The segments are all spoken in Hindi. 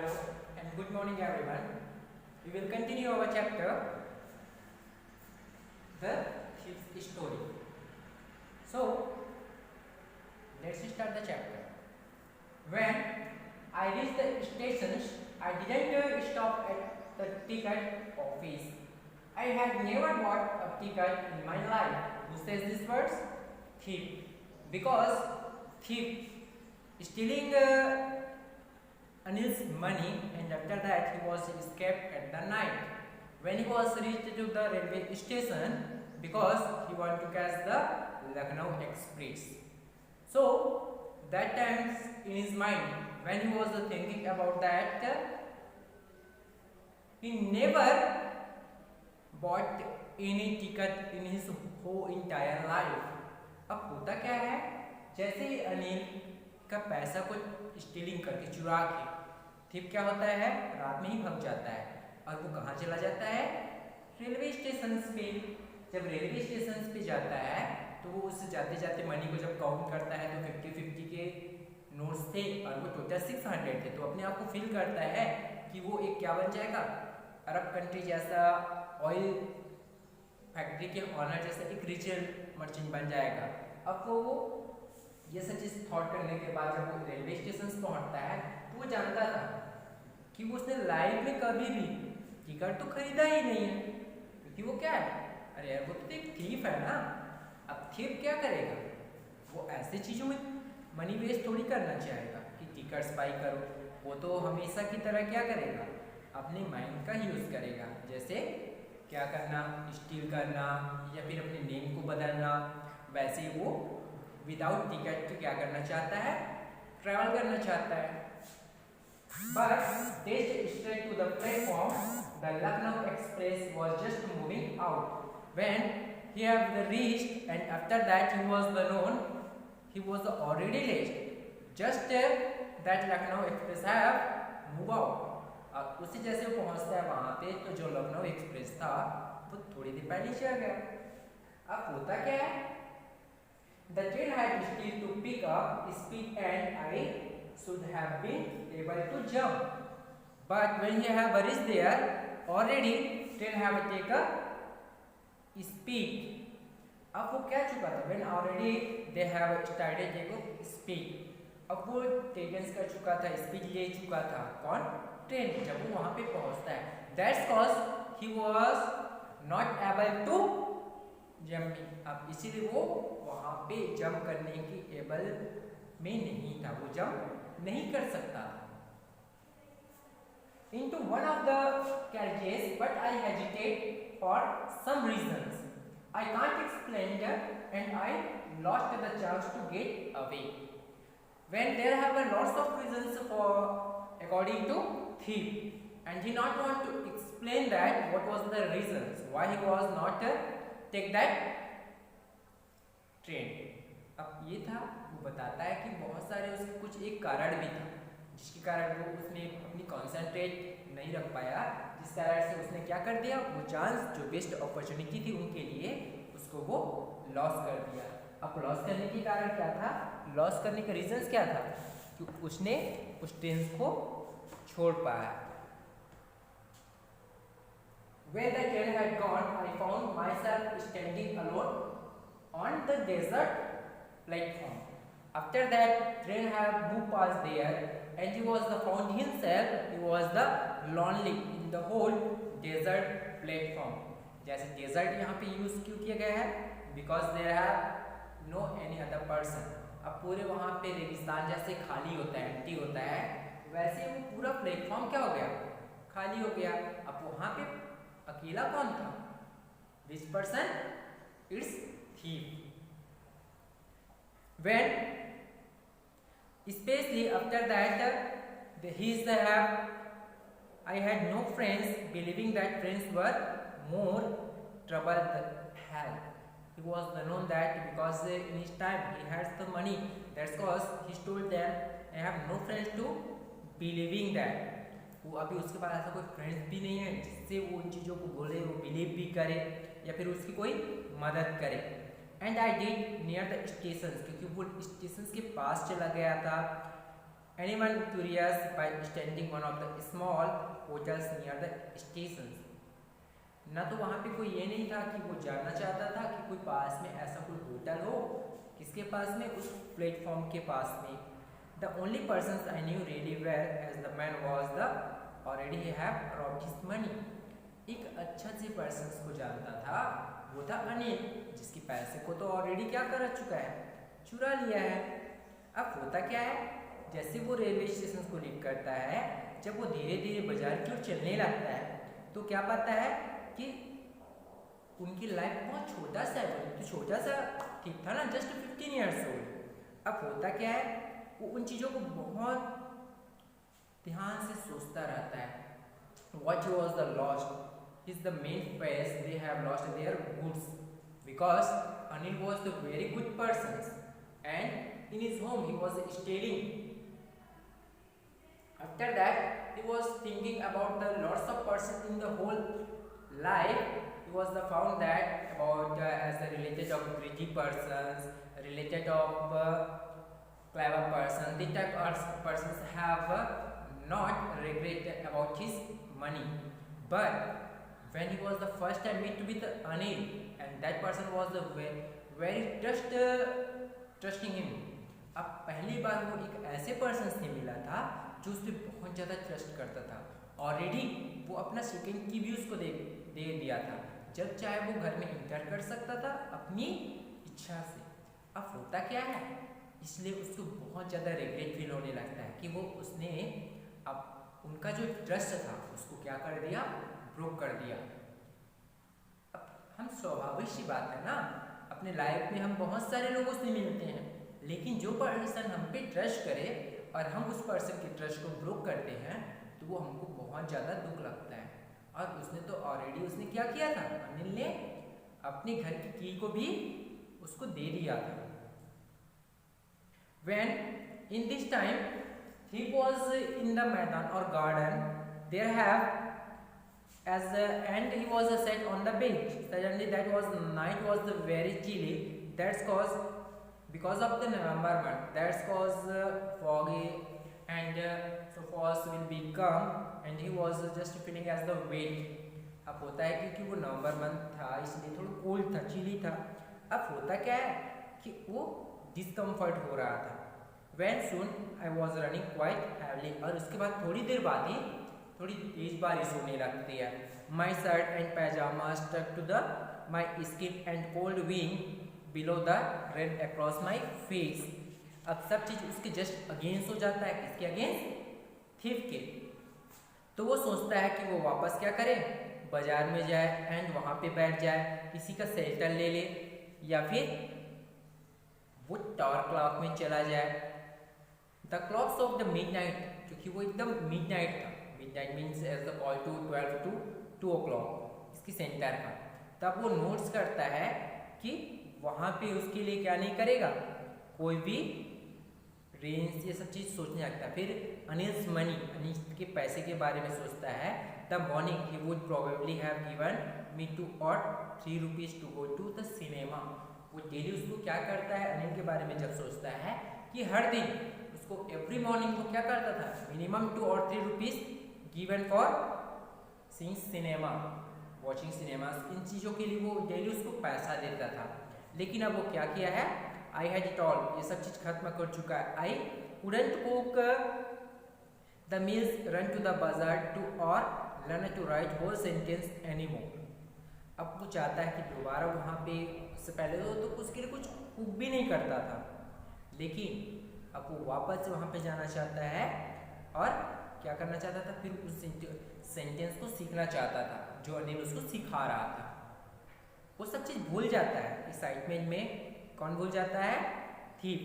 Hello and good morning everyone. We will continue our chapter, The Thief's Story. So, let's start the chapter. When I reached the stations, I didn't stop at the ticket office. I had never bought a ticket in my life. Who says these words? Thief. Because thief stealing Anil's money, and after that he was escaped at the night. When he was reached to the railway station, because he wanted to catch the Lucknow Express. So that time in his mind, when he was thinking about that, he never bought any ticket in his whole entire life. अब होता क्या है, जैसे ही अनिल का पैसा को स्टीलिंग करके चुरा के थिप क्या होता है, रात में ही भाग जाता है। और वो कहाँ चला जाता है? रेलवे स्टेशन पे। जब रेलवे स्टेशन पे जाता है तो वो उस जाते जाते मनी को जब काउंट करता है तो 50-50 के नोट्स थे और वो टोटल 600 थे। तो अपने आप को फील करता है कि वो एक क्या बन जाएगा, अरब कंट्री जैसा, ऑयल फैक्ट्री के ऑनर जैसा एक रिचल मर्चेंट बन जाएगा। अब वो ये सब चीज थॉट करने के बाद जब वो रेलवे स्टेशन पहुंचता है तो वो जानता था कि वो उसने लाइफ में कभी भी टिकट तो खरीदा ही नहीं है, क्योंकि वो क्या है, अरे यार वो तो एक थीफ है ना। अब थीफ क्या करेगा, वो ऐसे चीजों में मनी वेस्ट थोड़ी करना चाहेगा कि टिकट्स बाई करो। वो तो हमेशा की तरह क्या करेगा, अपने माइंड का यूज करेगा। जैसे क्या करना, स्टील करना या फिर अपने नेम को बदलना, वैसे वो विदाउट टिकट के क्या करना चाहता है, ट्रैवल करना चाहता है। But they straight to the platform. The Lucknow Express was just moving out. When he had reached, and after that he was known, he was already late. Just that Lucknow Express have moved out. अब उसी जैसे पहुंचता है वहां पे तो जो लखनऊ एक्सप्रेस था वो थोड़ी देर पहले चला गया। अब होता क्या है, the train had still to pick up speed and I should have been able to jump, but when he have reached there already train have taken speed. अब वो क्या चुका था, when already they have started take speed, अब वो टेकन कर चुका था, स्पीड ले चुका था। कौन? ट्रेन। जब वो वहां पे पहुंचता है, that's cause he was not able to jumping. अब इसीलिए वो वहां पे जंप करने की एबल में नहीं था, वो जंप नहीं कर सकता था। Into one of the carriages, but I hesitate for some reasons. I can't explain that, and I lost the chance to get away. When there have lots of reasons for according to thief, and he not want to explain that what was the reasons why he was not take that train. अब ये था, वो बताता है कि बहुत सारे उसके कुछ एक कारण भी था जिसके कारण वो उसने अपनी कॉन्सेंट्रेट नहीं रख पाया, जिस कारण से उसने क्या कर दिया, वो चांस जो बेस्ट अपॉर्चुनिटी थी उनके लिए उसको वो लॉस कर दिया। अब लॉस करने के कारण क्या था, लॉस करने का रीजंस क्या था कि उसने उस ट्रेन को छोड़ पाया। When the train had gone, I found myself standing alone on the desert platform. After that, train have moved past there, and he was found himself. He was the lonely in the whole desert platform. जैसे desert यहाँ पे यूज क्यों किया गया है, because there have no any other person. अब पूरे वहाँ पे रेगिस्तान जैसे खाली होता है, एम्प्टी होता है, वैसे वो पूरा प्लेटफॉर्म क्या हो गया, खाली हो गया। अब वहाँ पे अकेला कौन था, which person? It's thief. When especially after that I had no friends, believing that friends were more trouble than hell. He was known that because in his time he had the money, that's cause he told them I have no friends to believing that. वो अभी उसके पास ऐसा कोई फ्रेंड्स भी नहीं है जिससे वो उन चीज़ों को बोले, वो बिलीव भी करे या फिर उसकी कोई मदद करे। And I did near the station, क्योंकि वो स्टेशन के पास चला गया था। anyone curious by standing one of the small hotels near the stations. ना तो वहाँ पे कोई ये नहीं था कि वो जानना चाहता था कि कोई पास में ऐसा कोई होटल हो, किसके पास में, उस प्लेटफॉर्म के पास में. The only persons I knew really well as the man was the already have robbed his money. एक अच्छा से पर्सन को जानता था, वो था अनिल, जिसके पैसे को तो ऑलरेडी क्या कर चुका है, चुरा लिया है. अब होता क्या है, जैसे वो रेलवे स्टेशन को लीव करता है, जब वो धीरे धीरे बाजार की ओर चलने लगता है तो क्या पाता है कि उनकी लाइफ बहुत छोटा सा है. तो छोटा सा ठीक था ना, जस्ट 15 ईयर्स ओल्ड. अब होता क्या है, वो उन चीज़ों को बहुत ध्यान से सोचता रहता है. What was the lost is the main phase. They have lost their goods because Anil was the very good person and in his home he was stealing. After that he was thinking about the lots of persons in the whole life. He was the found that about as the related of greedy persons, related of clever person. This type of persons have not regret about his money. But when he was the first time meet with Anil, and that person was the very trusting him. अब पहली बार वो एक ऐसे पर्सन से मिला था जो उस पर बहुत ज़्यादा ट्रस्ट करता था. ऑलरेडी वो अपना सेकंड की भी उसको दे दिया था. जब चाहे वो घर में इंटर कर सकता था अपनी इच्छा से. अब होता क्या है, इसलिए उसको बहुत ज़्यादा रिग्रेट फील होने लगता है कि वो उसने अब उनका जो ट्रस्ट था उसको क्या कर दिया, ब्रोक कर दिया. अब हम स्वाभाविक सी बात है ना, अपने लाइफ में हम बहुत सारे लोगों से मिलते हैं, लेकिन जो पर्सन हम पे ट्रस्ट करे और हम उस पर्सन के ट्रस्ट को ब्रोक करते हैं तो वो हमको बहुत ज़्यादा दुख लगता है. और उसने तो ऑलरेडी उसने क्या किया था, अनिल ने अपने घर की की को भी उसको दे दिया था. When in this time he was in the मैदान or garden, there have as and he was sat on the bench. Suddenly that was night was very chilly. That's cause because of the November month. That's cause foggy and so frost will become and he was just feeling as the wet. अब होता है क्योंकि वो नवंबर मंथ था इसलिए थोड़ा कोल्ड था, चिली था. अब होता क्या है कि वो डिस्कम्फर्ट हो रहा था. When soon I was running quite heavily. और उसके बाद थोड़ी देर बाद ही थोड़ी तेज बारिश होने लगती है. My shirt and pajamas stuck to the my skin and cold wind below the ran across my face. अब सब चीज उसके जस्ट अगेंस्ट हो जाता है. किसके अगेंस्ट? थीफ के. तो वो सोचता है कि वो वापस क्या करे, बाजार में जाए एंड वहाँ पे बैठ जाए, किसी का शेल्टर ले ले, या फिर वो टावर क्लॉक में चला जाए. The clocks of the midnight, क्योंकि वो एकदम मिडनाइट था. Midnight means as the call to 12 to 2 o'clock इसकी सेंटर का. तब वो नोट्स करता है कि वहाँ पे उसके लिए क्या नहीं करेगा, कोई भी रेंज ये सब चीज़ सोचने लगता है. फिर अनिल्स मनी, अनिल के पैसे के बारे में सोचता है. The morning he would probably have given me two or 3 rupees to go to the cinema. वो डेली उसको क्या करता है, अनिल के बारे में जब सोचता है कि हर दिन उसको एवरी मॉर्निंग को क्या करता था, minimum 2 or 3 rupees given for seeing cinema, watching cinemas. इन चीज़ों के लिए वो डेली उसको पैसा देता था. लेकिन अब वो क्या किया है, आई हैड इट ऑल, ये सब चीज़ खत्म कर चुका है. I couldn't cook the meals, run to the bazaar to or learn to write whole sentence any more. अब वो चाहता है कि दोबारा वहाँ पे, उससे पहले तो उसके लिए कुछ कुक भी नहीं करता था, लेकिन अब वो वापस वहाँ पे जाना चाहता है और क्या करना चाहता था, फिर उस सेंटेंस को सीखना चाहता था जो अनिल उसको सिखा रहा था. वो सब चीज़ भूल जाता है. एक्साइटमेंट में कौन भूल जाता है, thief.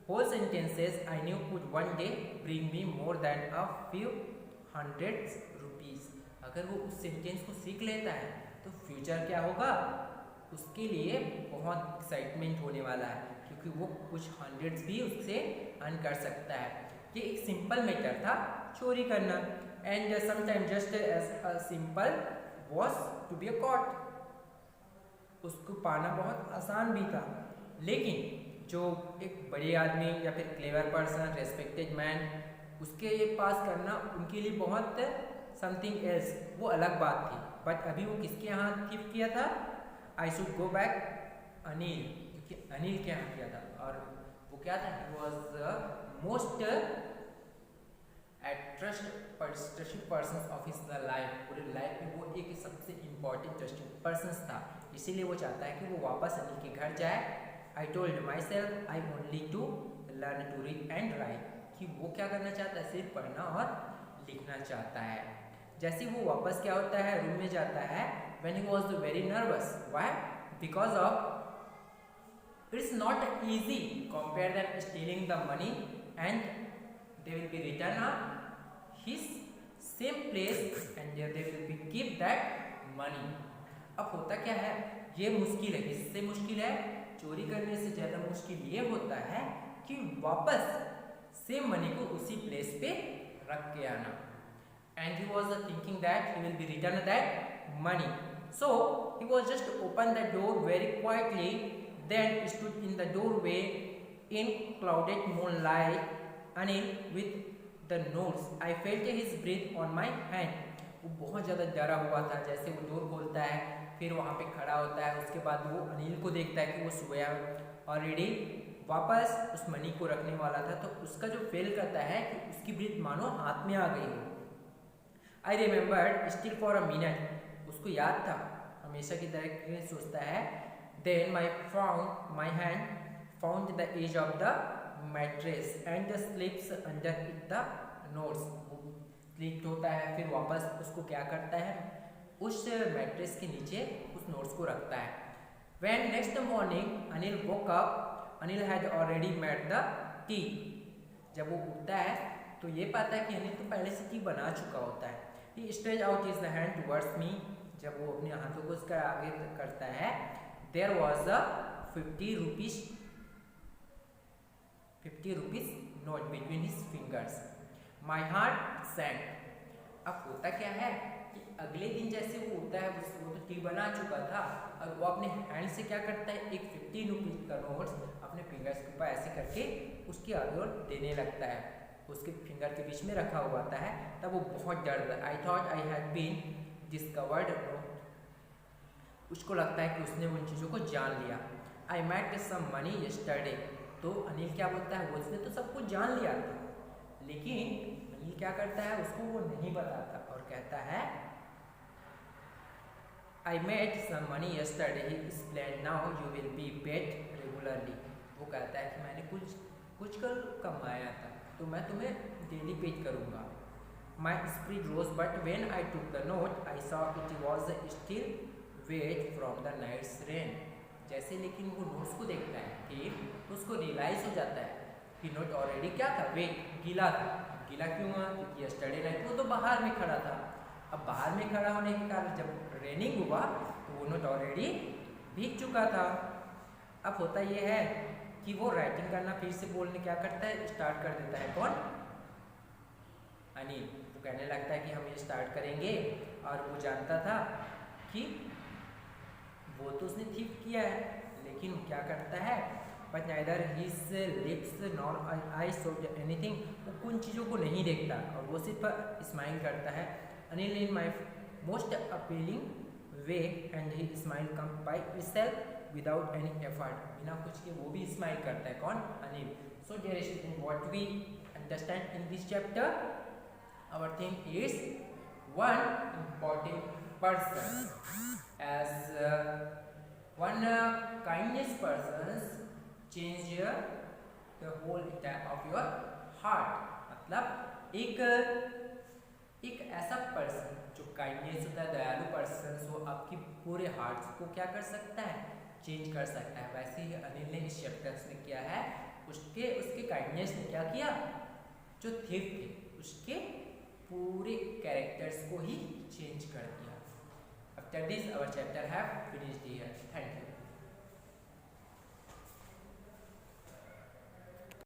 Whole sentences I knew could one day bring me more than a few hundreds rupees. अगर वो उस सेंटेंस को सीख लेता है तो फ्यूचर क्या होगा, उसके लिए बहुत एक्साइटमेंट होने वाला है, क्योंकि वो कुछ हंड्रेड्स भी उससे अर्न कर सकता है. ये एक सिंपल मैटर था, चोरी करना. And sometime just as a simple was to be a caught. उसको पाना बहुत आसान भी था, लेकिन जो एक बड़े आदमी या फिर क्लेवर पर्सन, रेस्पेक्टेड मैन, उसके पास करना उनके लिए बहुत समथिंग एल्स, वो अलग बात थी। बट अभी वो किसके यहाँ थिफ किया था? I should go back Anil, क्योंकि अनिल के यहाँ किया था। और वो क्या था? He was most trusted person of his life. पूरे लाइफ में वो एक सबसे इम्पोर्टेंट ट्रस्टेड पर्सन था, इसीलिए वो चाहता है कि वो वापस अनिल के घर जाए। I told myself I only to learn to read and write, कि वो क्या करना चाहता है? सिर्फ पढ़ना और लिखना चाहता है। जैसे वो वापस क्या होता है? रूम में जाता है। When he was very nervous, why? Because of its not easy compare that stealing the money and they will be return his same place and they will be keep that money। अब होता क्या है? ये मुश्किल है, इससे मुश्किल है, चोरी करने से ज्यादा मुश्किल ये होता है कि वापस सेम मनी को उसी प्लेस पे रख के आना। And he was thinking that he will be return that money, so he was just open the door very quietly, then stood in the doorway in clouded moonlight Anil with the notes। I felt his breath on my hand। वो बहुत ज़्यादा डरा हुआ था। जैसे वो डोर खोलता है, फिर वहाँ पे खड़ा होता है, उसके बाद वो अनिल को देखता है कि वो सोया ऑलरेडी वापस उस मनी को रखने वाला था, तो उसका जो फील करता है कि उसकी ब्रीथ मानो हाथ में आ गई हो। I remembered still for a minute, उसको याद था, हमेशा की तरह सोचता है। Then my hand found the edge of the mattress and the slips under it the notes. Slip होता है, फिर वापस उसको क्या करता है? उस मैट्रेस के नीचे उस नोट्स को रखता है। When next morning Anil woke up, Anil had already made the T. जब वो उठता है तो ये पाता है कि अनिल तो पहले से टी बना चुका होता है। He stretch out his hand towards me. जब वो अपने हाथों को उसका आगे करता है, there was a 50 rupees note between his fingers. My heart sank. अब होता क्या है कि अगले दिन जैसे वो उठता है, वो तो टी बना चुका था, और वो अपने हैंड से क्या करता है? एक 50 रुपीज का नोट्स अपने फिंगर्स के ऊपर ऐसे करके उसके आगे और देने लगता है। उसके फिंगर के बीच में रखा हुआ आता है। तब वो बहुत डरता है। I thought I had been discovered. उसको लगता है कि उसने उन चीज़ों को जान लिया। I met some money yesterday. तो अनिल क्या बोलता है? वो उसने तो सब कुछ जान लिया था, लेकिन अनिल क्या करता है? उसको वो नहीं बताता और कहता है I met some money yesterday he explained now you will be paid regularly. वो कहता है कि मैंने कुछ कल कमाया था, तो मैं तुम्हें डेली पेड करूँगा। My spirit rose but when I took the note I saw it was still wet from the night's rain. जैसे लेकिन वो नोट्स को देखता है कि तो उसको रियलाइज हो जाता है कि नोट ऑलरेडी क्या था? वेट, गीला था। गीला क्यों हुआ? क्योंकि यस्टरडे नाइट वो तो बाहर में खड़ा था। अब बाहर में खड़ा होने के कारण जब रेनिंग हुआ तो वो नोट ऑलरेडी भीग चुका था। अब होता ये है कि वो राइटिंग करना फिर से बोलने क्या करता है? स्टार्ट कर देता है। कौन? अनिल। वो कहने लगता है कि हम ये स्टार्ट करेंगे, और वो जानता था कि वो तो उसने ठीक किया है, लेकिन क्या करता है? But neither his lips nor I showed anything. वो कुछ चीज़ों को नहीं देखता और वो सिर्फ स्माइल करता है। Anil in my most appealing way and he smile come by itself without any effort. बिना कुछ के वो भी स्माइल करता है। कौन? Anil. So dear student, what we understand in this chapter, our thing is one important person as one kindness person change the whole entire of your heart। मतलब एक ऐसा पर्सन जो काइंडनेस होता है, दयालु पर्सन, वो आपकी पूरे हार्ट को क्या कर सकता है? चेंज कर सकता है। वैसे ही अनिल ने इस चैप्टर्स में किया है। उसके काइंडनेस ने क्या किया? जो थीफ थे उसके पूरे कैरेक्टर्स को ही चेंज कर दिया। After this, our chapter have finished here. Thank you.